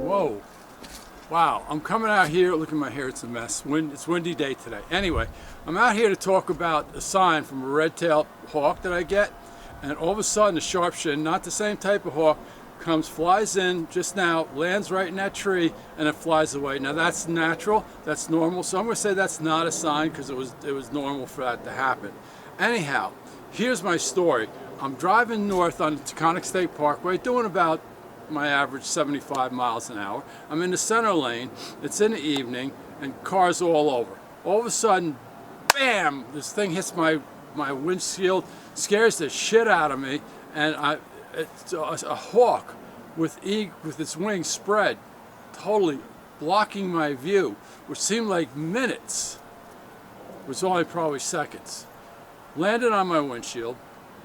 Whoa. Wow, I'm coming out here, look at my hair, it's a mess. It's a windy day today. Anyway, I'm out here to talk about a sign from a red-tailed hawk that I get, and all of a sudden a sharp-shinned, not the same type of hawk, flies in just now, lands right in that tree, and it flies away. Now that's natural, that's normal, so I'm going to say that's not a sign because it was normal for that to happen. Anyhow, here's my story. I'm driving north on the Buchanan State Parkway, doing about my average 75 miles an hour. I'm in the center lane, it's in the evening, and cars all over. All of a sudden, bam, this thing hits my windshield, scares the shit out of me, and it's a hawk with its wings spread, totally blocking my view, which seemed like minutes. It was only probably seconds. Landed on my windshield,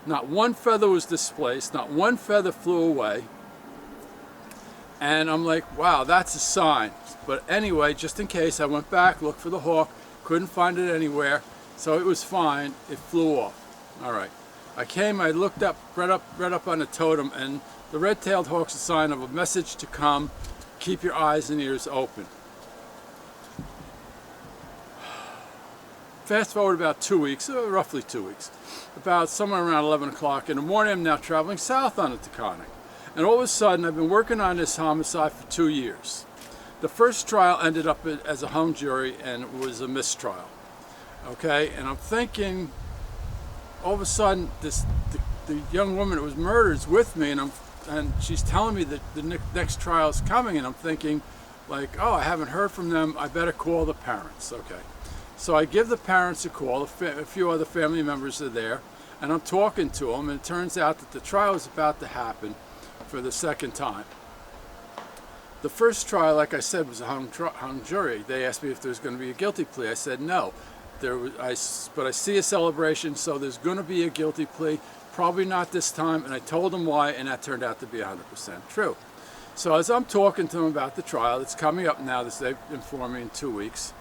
not one feather was displaced, not one feather flew away. And I'm like, wow, that's a sign. But anyway, just in case, I went back, looked for the hawk, couldn't find it anywhere, so it was fine, it flew off. All right. I looked up, read up on the totem, and the red-tailed hawk's a sign of a message to come. Keep your eyes and ears open. Fast forward about 2 weeks, roughly 2 weeks, about somewhere around 11 o'clock in the morning, I'm now traveling south on the Taconic. And all of a sudden, I've been working on this homicide for 2 years. The first trial ended up as a hung jury, and it was a mistrial. Okay, and I'm thinking, all of a sudden, the young woman that was murdered is with me, and she's telling me that the next trial is coming, and I'm thinking, like, oh, I haven't heard from them. I better call the parents. Okay, so I give the parents a call. A few other family members are there, and I'm talking to them, and it turns out that the trial is about to happen for the second time. The first trial, like I said, was a hung jury. They asked me if there was going to be a guilty plea. I said no. But I see a celebration, so there's going to be a guilty plea. Probably not this time, and I told them why, and that turned out to be 100% true. So as I'm talking to them about the trial, it's coming up now, they've informed me in 2 weeks,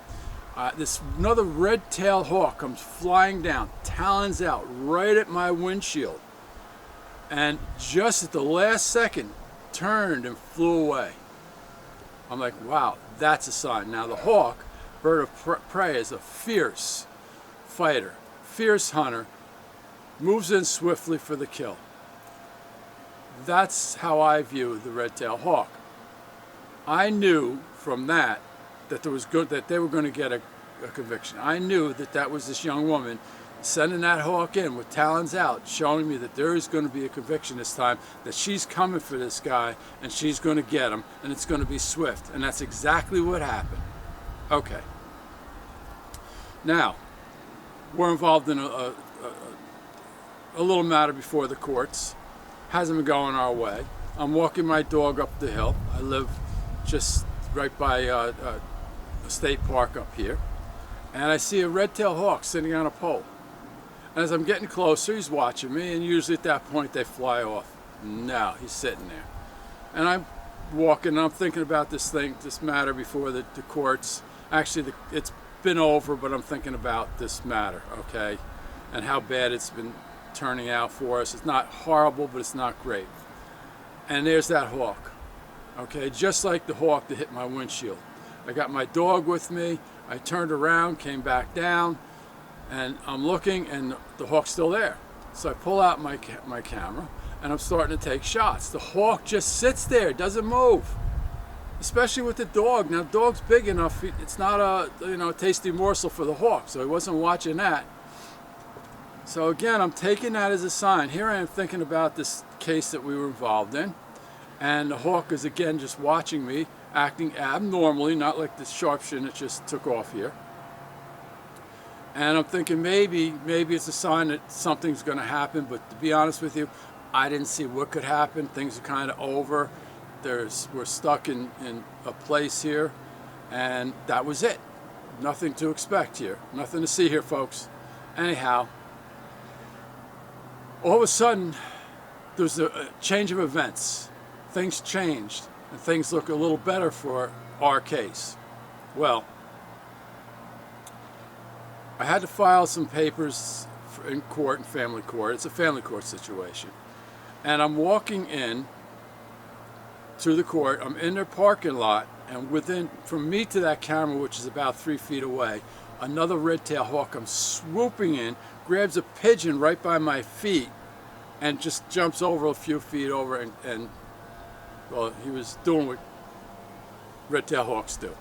another red-tailed hawk comes flying down, talons out, right at my windshield. And just at the last second, turned and flew away. I'm like, wow, that's a sign. Now the hawk, bird of prey, is a fierce fighter, fierce hunter, moves in swiftly for the kill. That's how I view the red-tailed hawk. I knew from that that they were going to get a conviction. I knew that was this young woman sending that hawk in with talons out, showing me that there is going to be a conviction this time, that she's coming for this guy, and she's going to get him, and it's going to be swift. And that's exactly what happened. Okay. Now, we're involved in a little matter before the courts. Hasn't been going our way. I'm walking my dog up the hill. I live just right by a state park up here. And I see a red-tailed hawk sitting on a pole. As I'm getting closer, he's watching me, and usually at that point they fly off. No, he's sitting there. And I'm walking, and I'm thinking about this matter before the courts. Actually, it's been over, but I'm thinking about this matter, okay? And how bad it's been turning out for us. It's not horrible, but it's not great. And there's that hawk, okay? Just like the hawk that hit my windshield. I got my dog with me. I turned around, came back down, and I'm looking, and the hawk's still there. So I pull out my camera, and I'm starting to take shots. The hawk just sits there, doesn't move, especially with the dog. Now, the dog's big enough; it's not a tasty morsel for the hawk, so he wasn't watching that. So again, I'm taking that as a sign. Here I am thinking about this case that we were involved in, and the hawk is again just watching me, acting abnormally, not like the sharpshin that just took off here. And I'm thinking maybe it's a sign that something's going to happen, but to be honest with you, I didn't see what could happen. Things are kind of over. We're stuck in a place here, and that was it. Nothing to expect here. Nothing to see here, folks. Anyhow, all of a sudden, there's a change of events. Things changed, and things look a little better for our case. Well, I had to file some papers in court, in family court. It's a family court situation. And I'm walking in to the court. I'm in their parking lot, and from me to that camera, which is about 3 feet away, another red-tailed hawk comes swooping in, grabs a pigeon right by my feet, and just jumps over a few feet over, and well, he was doing what red-tailed hawks do.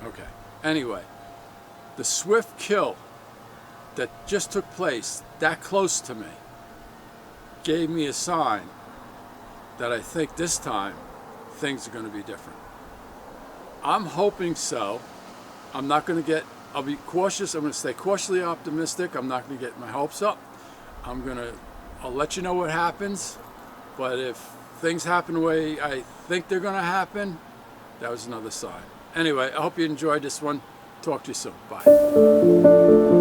Okay. Anyway, the swift kill that just took place that close to me gave me a sign that I think this time things are going to be different. I'm hoping so. I'll be cautious. I'm going to stay cautiously optimistic. I'm not going to get my hopes up. I'll let you know what happens. But if things happen the way I think they're going to happen, that was another sign. Anyway, I hope you enjoyed this one. Talk to you soon. Bye.